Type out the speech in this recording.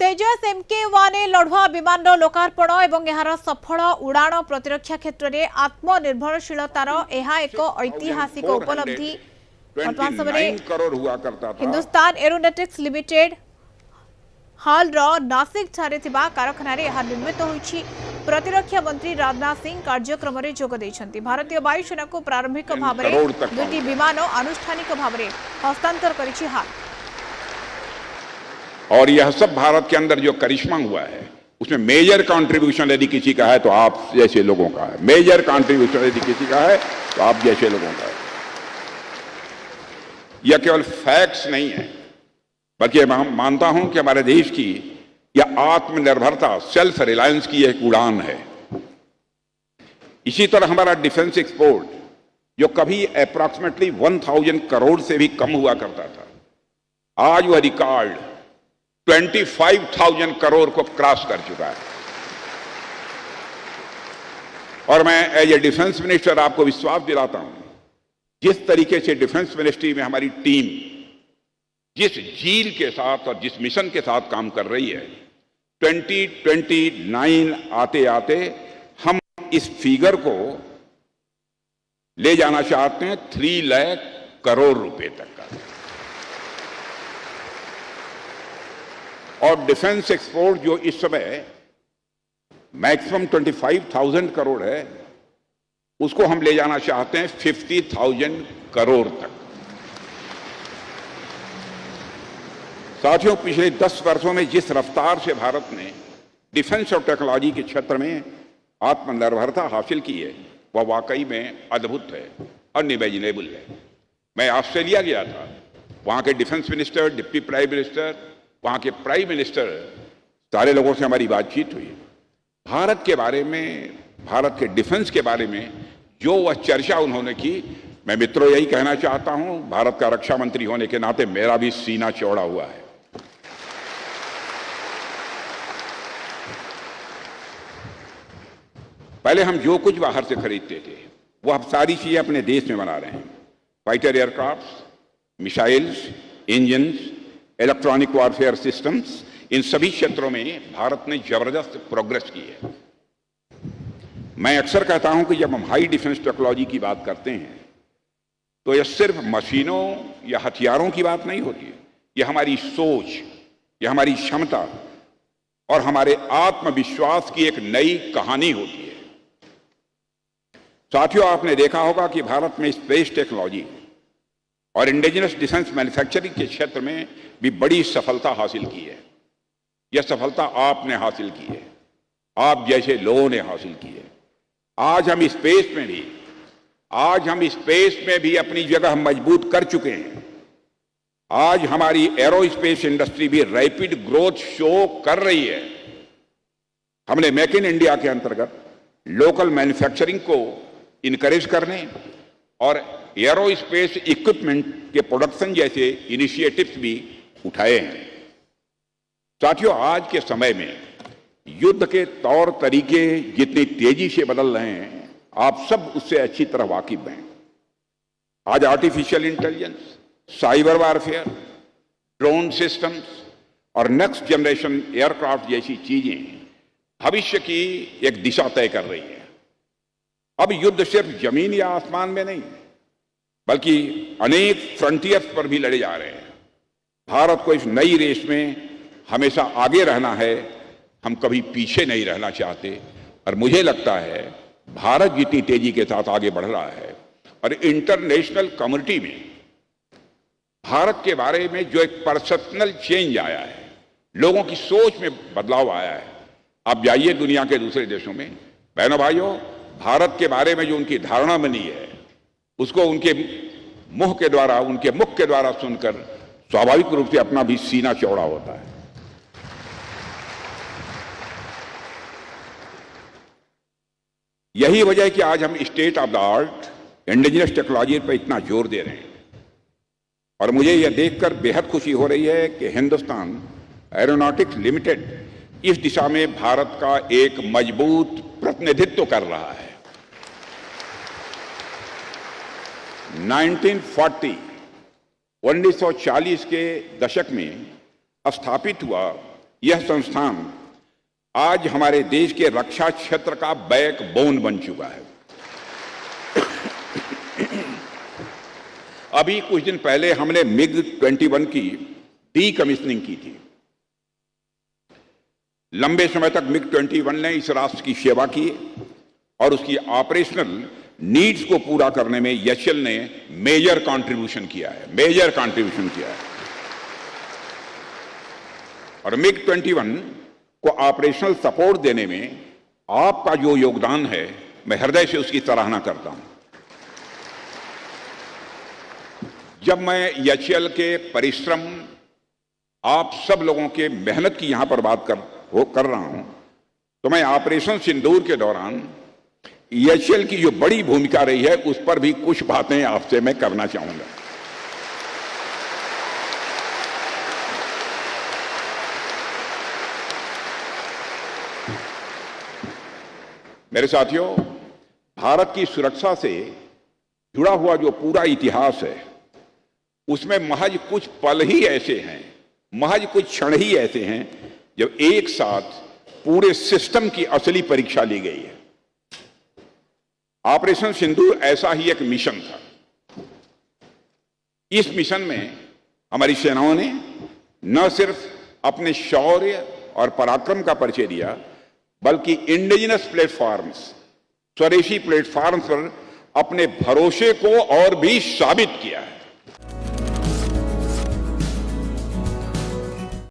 तेजस MK1 लढ़ुआ विमान लोकार्पण और यार सफल उड़ाण प्रतिरक्षा क्षेत्र में आत्मनिर्भरशीलतार यह एक ऐतिहासिक उपलब्धि वर्तमान समय हिंदुस्तान एरोनॉटिक्स लिमिटेड हाल नासिक ठारे कारखाना निर्मित होईछि। प्रतिरक्षा मंत्री राजनाथ सिंह कार्यक्रम में जोग देइछन्ति। भारतीय वायुसेना को प्रारंभिक भाव में दुईटी विमान आनुष्ठानिक भाव में हस्तांतर करिछि हाल। और यह सब भारत के अंदर जो करिश्मा हुआ है उसमें मेजर कंट्रीब्यूशन यदि किसी का है तो आप जैसे लोगों का है। मेजर कंट्रीब्यूशन यदि किसी का है तो आप जैसे लोगों का है। यह केवल फैक्ट्स नहीं है बल्कि मैं मानता हूं कि हमारे देश की यह आत्मनिर्भरता सेल्फ रिलायंस की एक उड़ान है। इसी तरह हमारा डिफेंस एक्सपोर्ट जो कभी अप्रॉक्सीमेटली 1000 करोड़ से भी कम हुआ करता था, आज वह रिकॉर्ड 25,000 करोड़ को क्रॉस कर चुका है। और मैं एज ए डिफेंस मिनिस्टर आपको विश्वास दिलाता हूं, जिस तरीके से डिफेंस मिनिस्ट्री में हमारी टीम जिस जील के साथ और जिस मिशन के साथ काम कर रही है, 2029 आते आते हम इस फिगर को ले जाना चाहते हैं 3 लाख करोड़ रुपए तक का। और डिफेंस एक्सपोर्ट जो इस समय मैक्सिमम 25,000 करोड़ है, उसको हम ले जाना चाहते हैं 50,000 करोड़ तक। साथियों, पिछले 10 वर्षों में जिस रफ्तार से भारत ने डिफेंस और टेक्नोलॉजी के क्षेत्र में आत्मनिर्भरता हासिल की है, वह वाकई में अद्भुत है, अनइमेजिनेबल है। मैं ऑस्ट्रेलिया गया था, वहां के defence minister, deputy prime minister, वहां के प्राइम मिनिस्टर, सारे लोगों से हमारी बातचीत हुई। भारत के बारे में, भारत के डिफेंस के बारे में जो वह चर्चा उन्होंने की, मैं मित्रों यही कहना चाहता हूं, भारत का रक्षा मंत्री होने के नाते मेरा भी सीना चौड़ा हुआ है। पहले हम जो कुछ बाहर से खरीदते थे वो अब सारी चीजें अपने देश में बना रहे हैं। Fighter aircraft, missiles, engines, electronic warfare systems, इन सभी क्षेत्रों में भारत ने जबरदस्त प्रोग्रेस की है। मैं अक्सर कहता हूं कि जब हम हाई डिफेंस टेक्नोलॉजी की बात करते हैं तो यह सिर्फ मशीनों या हथियारों की बात नहीं होती है। यह हमारी सोच, यह हमारी क्षमता और हमारे आत्मविश्वास की एक नई कहानी होती है। साथियों, आपने देखा होगा कि भारत में स्पेस टेक्नोलॉजी और इंडिजिनस डिफेंस मैन्युफैक्चरिंग के क्षेत्र में भी बड़ी सफलता हासिल की है। यह सफलता आपने हासिल की है, आप जैसे लोगों ने हासिल की है। आज हम स्पेस में भी अपनी जगह मजबूत कर चुके हैं। आज हमारी एरोस्पेस इंडस्ट्री भी रैपिड ग्रोथ शो कर रही है। हमने मेक इन इंडिया के अंतर्गत लोकल मैन्युफैक्चरिंग को इनकरेज करने और एरोस्पेस इक्विपमेंट के प्रोडक्शन जैसे इनिशिएटिव्स भी उठाए हैं। साथियों, आज के समय में युद्ध के तौर तरीके जितनी तेजी से बदल रहे हैं, आप सब उससे अच्छी तरह वाकिफ हैं। आज artificial intelligence, cyber warfare, drone systems और नेक्स्ट जनरेशन एयरक्राफ्ट जैसी चीजें भविष्य की एक दिशा तय कर रही है। अब युद्ध सिर्फ जमीन या आसमान में नहीं बल्कि अनेक फ्रंटियर्स पर भी लड़े जा रहे हैं। भारत को इस नई रेस में हमेशा आगे रहना है, हम कभी पीछे नहीं रहना चाहते। और मुझे लगता है भारत जितनी तेजी के साथ आगे बढ़ रहा है और इंटरनेशनल कम्युनिटी में भारत के बारे में जो एक परसेप्शनल चेंज आया है, लोगों की सोच में बदलाव आया है। आप जाइए दुनिया के दूसरे देशों में, बहनों भाइयों, भारत के बारे में जो उनकी धारणा बनी है उसको उनके मुख के द्वारा सुनकर स्वाभाविक रूप से अपना भी सीना चौड़ा होता है। यही वजह है कि आज हम state of the art indigenous technology पर इतना जोर दे रहे हैं। और मुझे यह देखकर बेहद खुशी हो रही है कि हिंदुस्तान एरोनॉटिक्स लिमिटेड इस दिशा में भारत का एक मजबूत प्रतिनिधित्व कर रहा है। 1940 के दशक में स्थापित हुआ यह संस्थान आज हमारे देश के रक्षा क्षेत्र का बैकबोन बन चुका है। अभी कुछ दिन पहले हमने MiG-21 की डीकमीशनिंग की थी। लंबे समय तक MiG-21 ने इस राष्ट्र की सेवा की और उसकी ऑपरेशनल नीड्स को पूरा करने में एचएएल ने मेजर कंट्रीब्यूशन किया है। और MiG-21 को ऑपरेशनल सपोर्ट देने में आपका जो योगदान है, मैं हृदय से उसकी सराहना करता हूं। जब मैं एचएएल के परिश्रम, आप सब लोगों के मेहनत की यहां पर बात कर रहा हूं, तो मैं ऑपरेशन सिंदूर के दौरान एचएएल की जो बड़ी भूमिका रही है उस पर भी कुछ बातें आपसे मैं करना चाहूंगा। मेरे साथियों, भारत की सुरक्षा से जुड़ा हुआ जो पूरा इतिहास है, उसमें महज कुछ पल ही ऐसे हैं, महज कुछ क्षण ही ऐसे हैं जब एक साथ पूरे सिस्टम की असली परीक्षा ली गई है। ऑपरेशन सिंदूर ऐसा ही एक मिशन था। इस मिशन में हमारी सेनाओं ने न सिर्फ अपने शौर्य और पराक्रम का परिचय दिया, बल्कि इंडिजिनस प्लेटफॉर्म्स, स्वदेशी प्लेटफॉर्म्स पर अपने भरोसे को और भी साबित किया है।